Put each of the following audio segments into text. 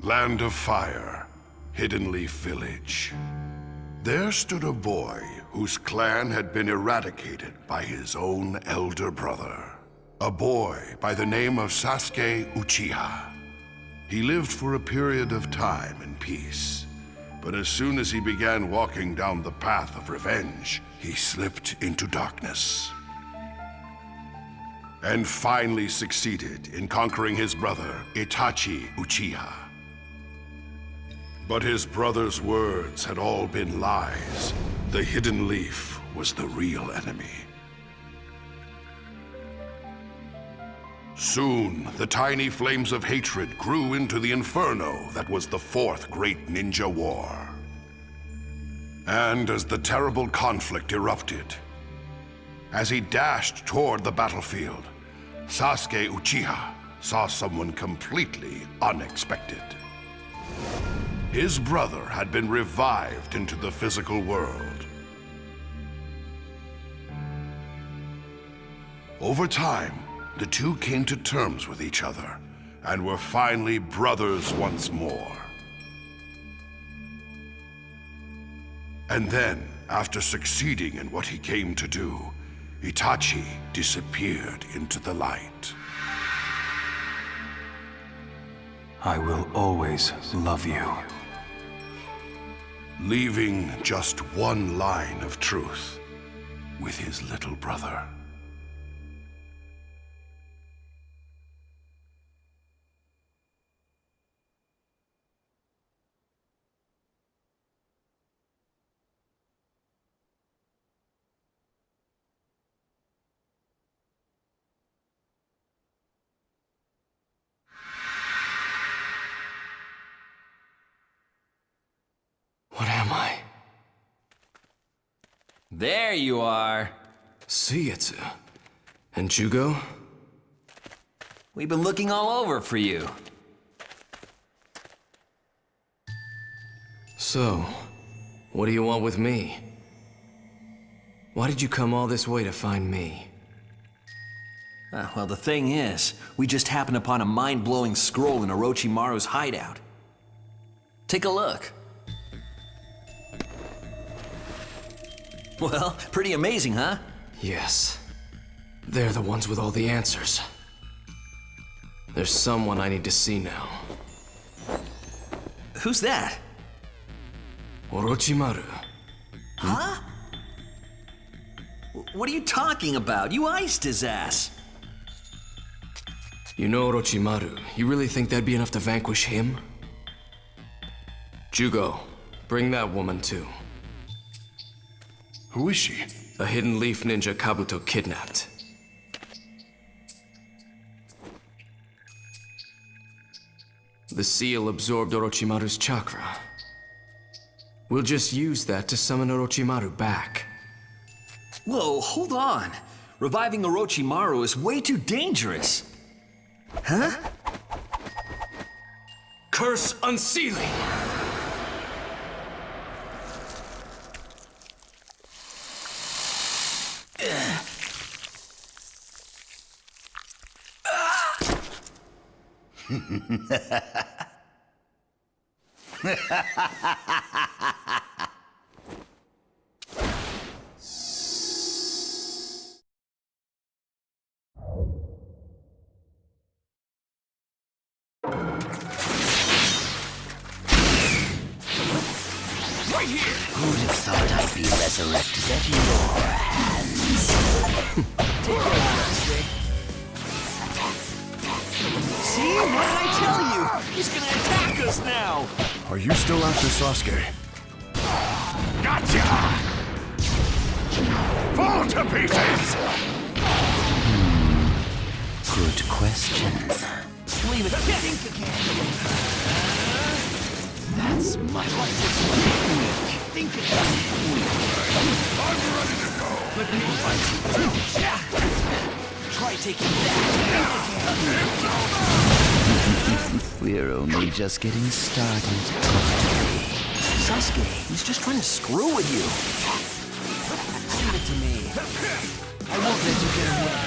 Land of Fire, Hidden Leaf Village. There stood a boy whose clan had been eradicated by his own elder brother. A boy by the name of Sasuke Uchiha. He lived for a period of time in peace, but as soon as he began walking down the path of revenge, he slipped into darkness. And finally succeeded in conquering his brother, Itachi Uchiha. But his brother's words had all been lies. The Hidden Leaf was the real enemy. Soon, the tiny flames of hatred grew into the inferno that was the Fourth Great Ninja War. And as the terrible conflict erupted, as he dashed toward the battlefield, Sasuke Uchiha saw someone completely unexpected. His brother had been revived into the physical world. Over time, the two came to terms with each other and were finally brothers once more. And then, after succeeding in what he came to do, Itachi disappeared into the light. I will always love you. Leaving just one line of truth with his little brother. What am I? There you are. Suigetsu. And Jugo? We've been looking all over for you. So, what do you want with me? Why did you come all this way to find me? Well, the thing is, we just happened upon a mind-blowing scroll in Orochimaru's hideout. Take a look. Well, pretty amazing, huh? Yes. They're the ones with all the answers. There's someone I need to see now. Who's that? Orochimaru. Huh? What are you talking about? You iced his ass. You know Orochimaru. You really think that'd be enough to vanquish him? Jugo, bring that woman too. Who is she? A hidden leaf ninja Kabuto kidnapped. The seal absorbed Orochimaru's chakra. We'll just use that to summon Orochimaru back. Whoa, hold on. Reviving Orochimaru is way too dangerous. Huh? Curse unsealing! Right here! Who'd have thought I'd be resurrected at your hands? Take care of that, See? What did I tell you? He's gonna attack us now! Are you still after Sasuke? Gotcha! Fall to pieces! Good question. Leave it. Think again. That's much weak. Think again. I'm ready to go! Let me fight you. Try taking that. We're only just getting started. Sasuke, he's just trying to screw with you. Leave it to me. I won't let you get away.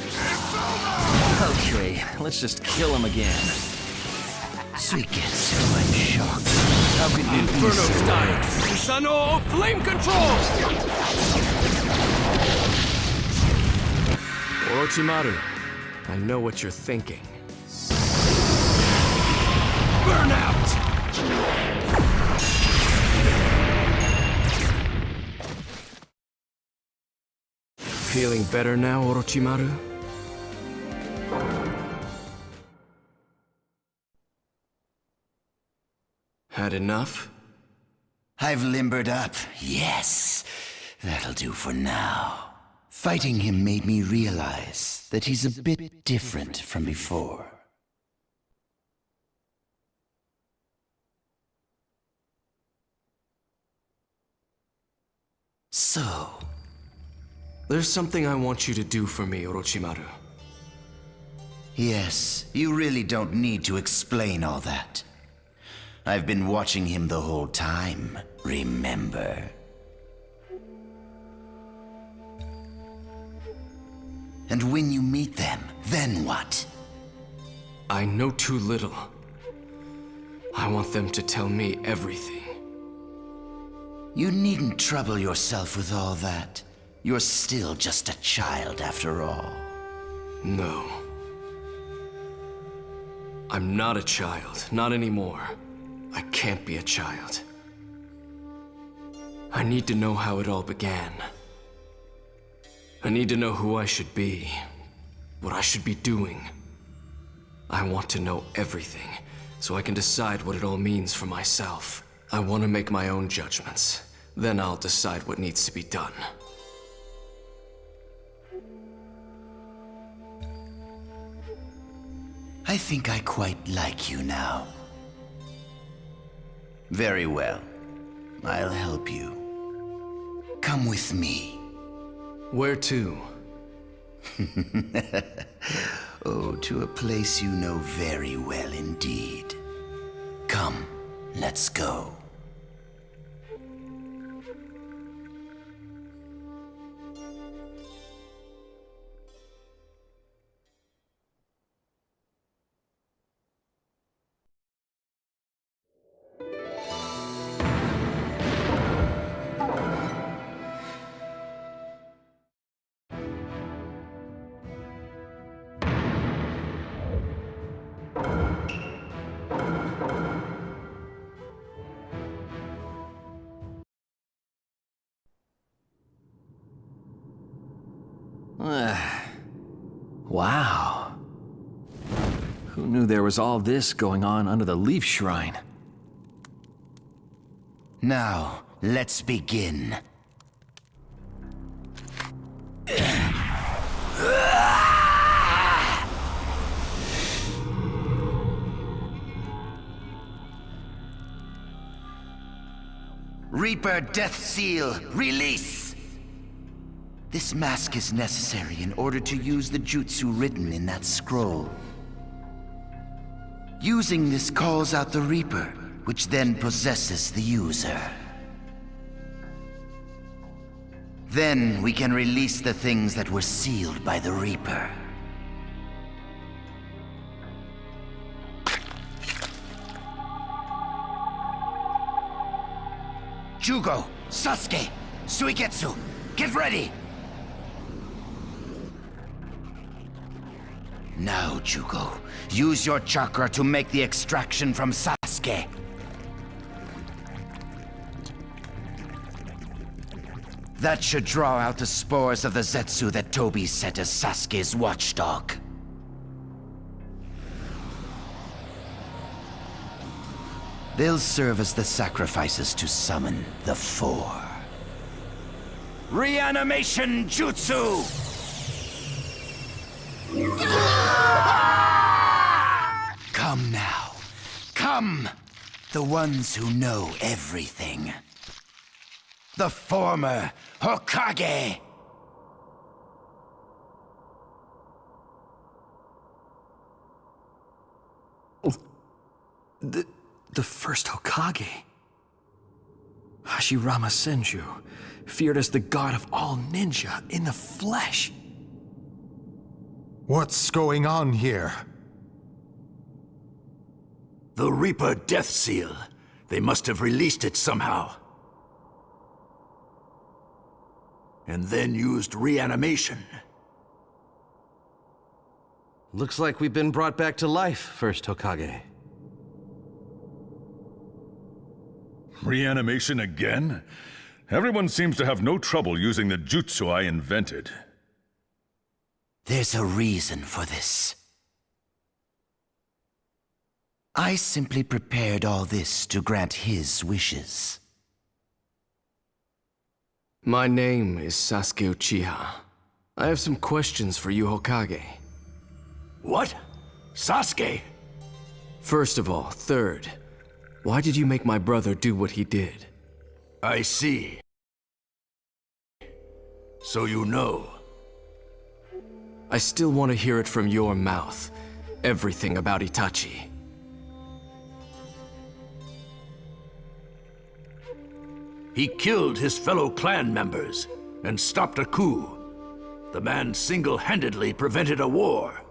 It's over! Let's just kill him again. Suiketsu, I'm shocked. How could you be Inferno so... style! Susanoo flame control! Orochimaru, I know what you're thinking. Burn out! Feeling better now, Orochimaru? Had enough? I've limbered up, yes. That'll do for now. Fighting him made me realize that he's a bit different from before. So... There's something I want you to do for me, Orochimaru. Yes, you really don't need to explain all that. I've been watching him the whole time, remember? And when you meet them, then what? I know too little. I want them to tell me everything. You needn't trouble yourself with all that. You're still just a child after all. No. I'm not a child, not anymore. I can't be a child. I need to know how it all began. I need to know who I should be, what I should be doing. I want to know everything, so I can decide what it all means for myself. I want to make my own judgments. Then I'll decide what needs to be done. I think I quite like you now. Very well. I'll help you. Come with me. Where to? Oh, to a place you know very well indeed. Come, let's go. Wow. Who knew there was all this going on under the Leaf Shrine? Now, let's begin. Reaper Death Seal, release! This mask is necessary in order to use the jutsu written in that scroll. Using this calls out the Reaper, which then possesses the user. Then we can release the things that were sealed by the Reaper. Jugo, Sasuke, Suiketsu, get ready! Now, Jugo, use your chakra to make the extraction from Sasuke. That should draw out the spores of the Zetsu that Tobi set as Sasuke's watchdog. They'll serve as the sacrifices to summon the Four. Reanimation Jutsu! Come now. Come! The ones who know everything. The former Hokage! The first Hokage. Hashirama Senju, feared as the god of all ninja in the flesh. What's going on here? The Reaper Death Seal. They must have released it somehow. And then used reanimation. Looks like we've been brought back to life, First Hokage. Reanimation again? Everyone seems to have no trouble using the jutsu I invented. There's a reason for this. I simply prepared all this to grant his wishes. My name is Sasuke Uchiha. I have some questions for you, Hokage. What? Sasuke? First of all, third, why did you make my brother do what he did? I see. So you know. I still want to hear it from your mouth. Everything about Itachi. He killed his fellow clan members and stopped a coup. The man single-handedly prevented a war.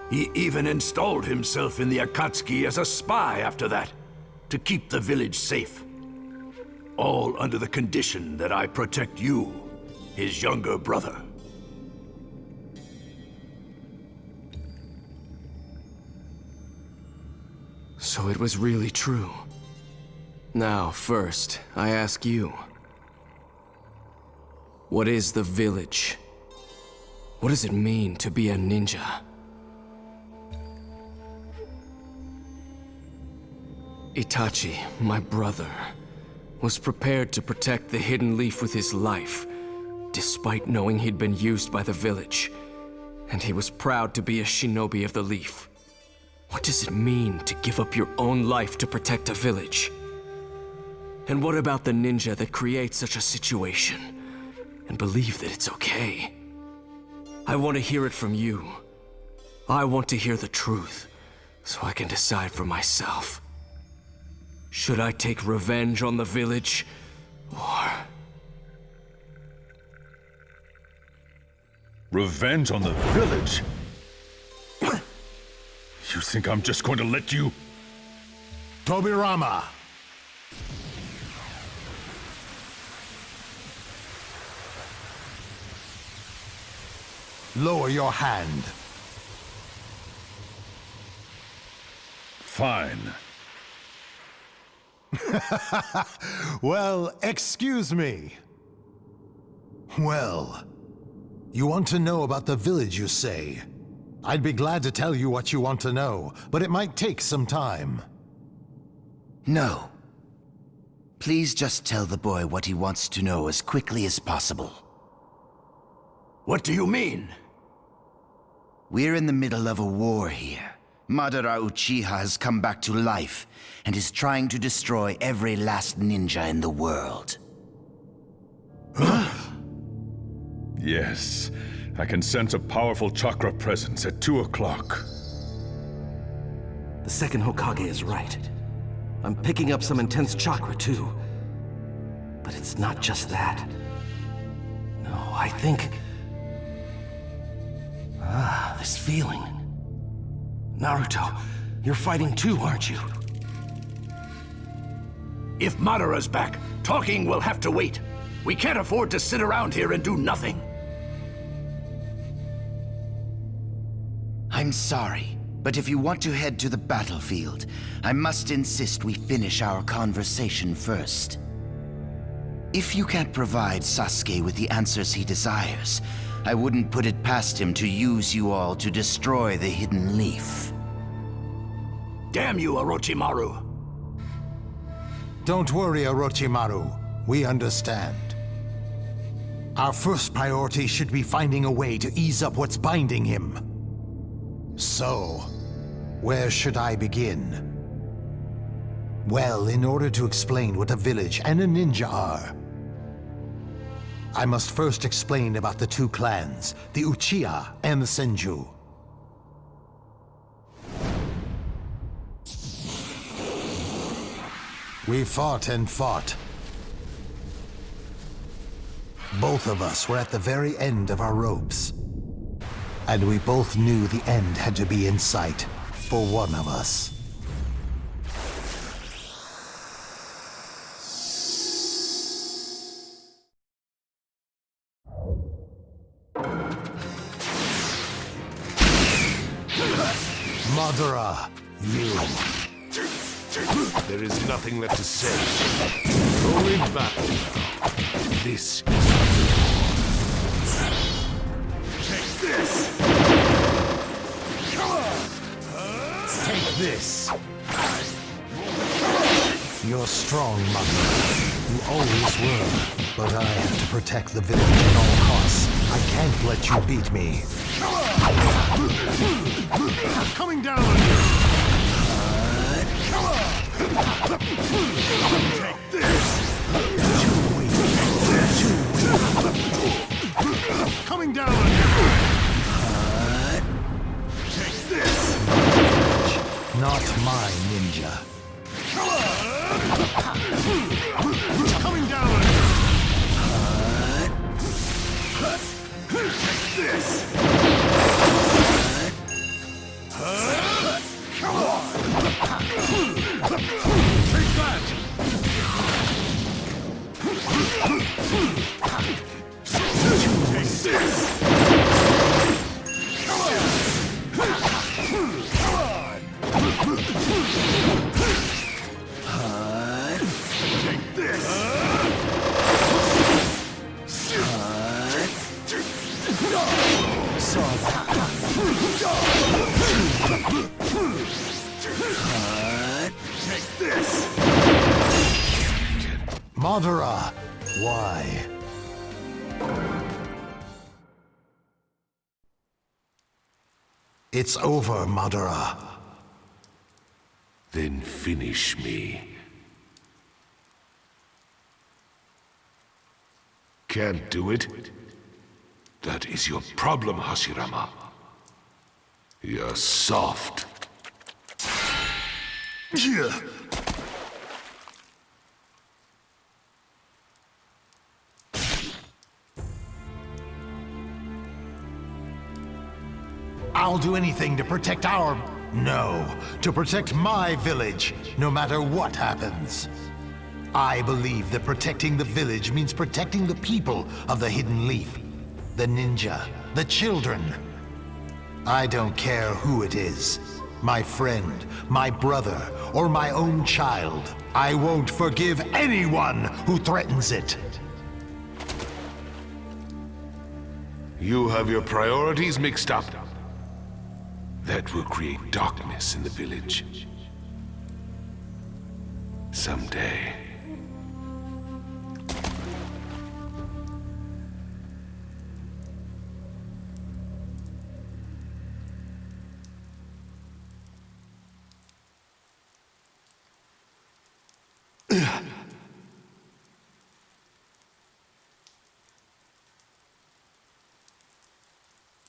He even installed himself in the Akatsuki as a spy after that, to keep the village safe. All under the condition that I protect you, his younger brother. So it was really true. Now, first, I ask you. What is the village? What does it mean to be a ninja? Itachi, my brother, was prepared to protect the hidden leaf with his life, despite knowing he'd been used by the village. And he was proud to be a shinobi of the leaf. What does it mean to give up your own life to protect a village? And what about the ninja that creates such a situation and believe that it's okay? I want to hear it from you. I want to hear the truth, so I can decide for myself. Should I take revenge on the village, or... Revenge on the village? You think I'm just going to let you? Tobirama! Lower your hand. Fine. Well, excuse me. Well, you want to know about the village, you say? I'd be glad to tell you what you want to know, but it might take some time. No. Please just tell the boy what he wants to know as quickly as possible. What do you mean? We're in the middle of a war here. Madara Uchiha has come back to life and is trying to destroy every last ninja in the world. Yes, I can sense a powerful chakra presence at 2 o'clock. The second Hokage is right. I'm picking up some intense chakra, too. But it's not just that. No, I think... this feeling. Naruto, you're fighting too, aren't you? If Madara's back, talking will have to wait. We can't afford to sit around here and do nothing. I'm sorry, but if you want to head to the battlefield, I must insist we finish our conversation first. If you can't provide Sasuke with the answers he desires, I wouldn't put it past him to use you all to destroy the hidden leaf. Damn you, Orochimaru. Don't worry, Orochimaru. We understand. Our first priority should be finding a way to ease up what's binding him. So, where should I begin? Well, in order to explain what a village and a ninja are, I must first explain about the two clans, the Uchiha and the Senju. We fought and fought. Both of us were at the very end of our ropes. And we both knew the end had to be in sight. for one of us. Madara, you. There is nothing left to say. Only battle. This is take this! Take this! You're strong, Madara. You always were. But I have to protect the village at all costs. I can't let you beat me. coming down on you! Take this! Too weak. Too weak. Coming down on you! Take this! Not my ninja. Coming down on you! Take this! Take that! Take this! Take this! Saw that. Take this! Madara, why? It's over, Madara. Then finish me. Can't do it? That is your problem, Hashirama. You're soft. I'll do anything to protect our... No, to protect my village, no matter what happens. I believe that protecting the village means protecting the people of the Hidden Leaf. The ninja, the children. I don't care who it is. My friend, my brother, or my own child. I won't forgive anyone who threatens it. You have your priorities mixed up. That will create darkness in the village. Someday.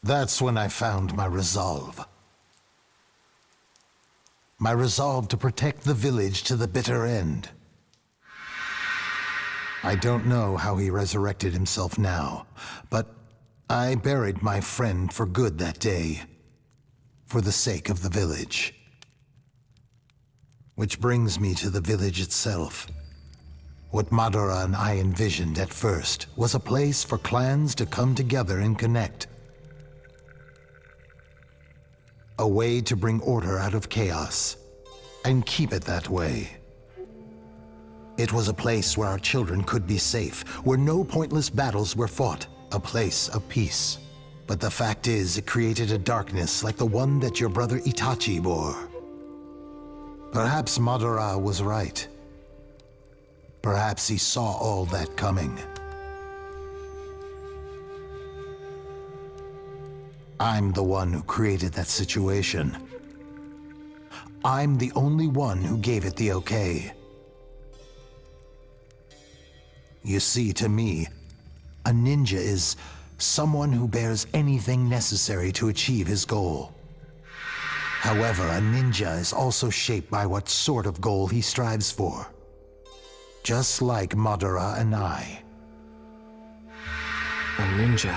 That's when I found my resolve. My resolve to protect the village to the bitter end. I don't know how he resurrected himself now, but I buried my friend for good that day, for the sake of the village. Which brings me to the village itself. What Madara and I envisioned at first was a place for clans to come together and connect. A way to bring order out of chaos, and keep it that way. It was a place where our children could be safe, where no pointless battles were fought, a place of peace. But the fact is, it created a darkness like the one that your brother Itachi bore. Perhaps Madara was right. Perhaps he saw all that coming. I'm the one who created that situation. I'm the only one who gave it the okay. You see, to me, a ninja is someone who bears anything necessary to achieve his goal. However, a ninja is also shaped by what sort of goal he strives for. Just like Madara and I. A ninja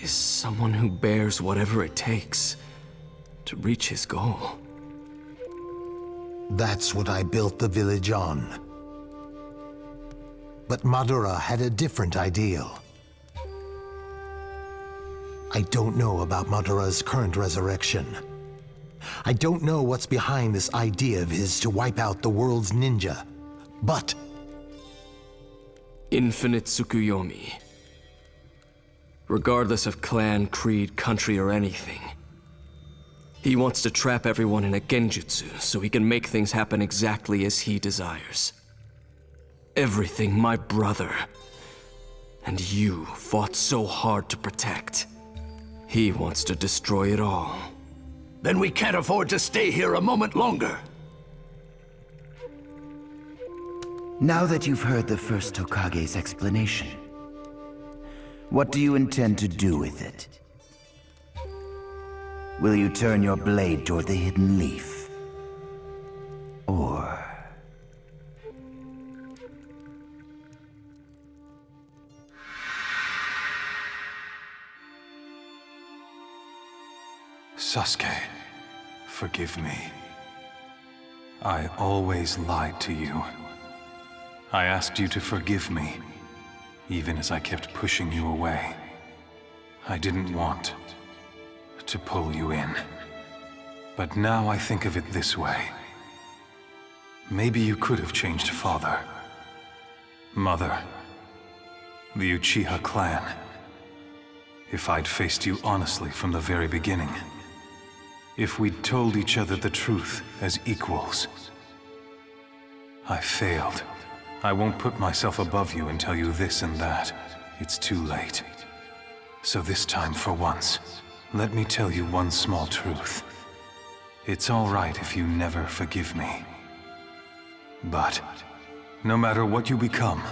is someone who bears whatever it takes to reach his goal. That's what I built the village on. But Madara had a different ideal. I don't know about Madara's current resurrection. I don't know what's behind this idea of his to wipe out the world's ninja. But Infinite Tsukuyomi. Regardless of clan, creed, country, or anything. He wants to trap everyone in a genjutsu so he can make things happen exactly as he desires. Everything my brother and you fought so hard to protect. He wants to destroy it all. Then we can't afford to stay here a moment longer. Now that you've heard the first Hokage's explanation, what do you intend to do with it? Will you turn your blade toward the hidden leaf? Or... Sasuke, forgive me. I always lied to you. I asked you to forgive me, even as I kept pushing you away. I didn't want to pull you in. But now I think of it this way. Maybe you could have changed father, mother, the Uchiha clan, if I'd faced you honestly from the very beginning. If we'd told each other the truth as equals. I failed. I won't put myself above you and tell you this and that. It's too late. So this time, for once, let me tell you one small truth. It's all right if you never forgive me. But, no matter what you become,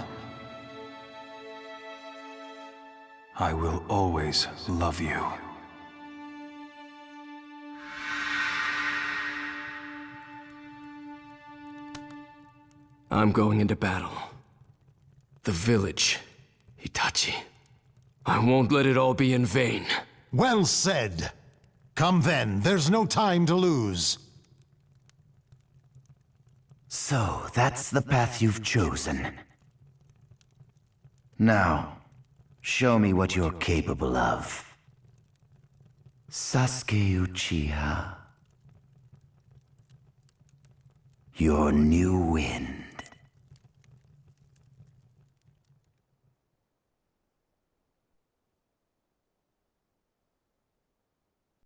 I will always love you. I'm going into battle. The village, Itachi. I won't let it all be in vain. well said. Come then, there's no time to lose. So, that's the path you've chosen. Now, show me what you're capable of. Sasuke Uchiha. Your new win.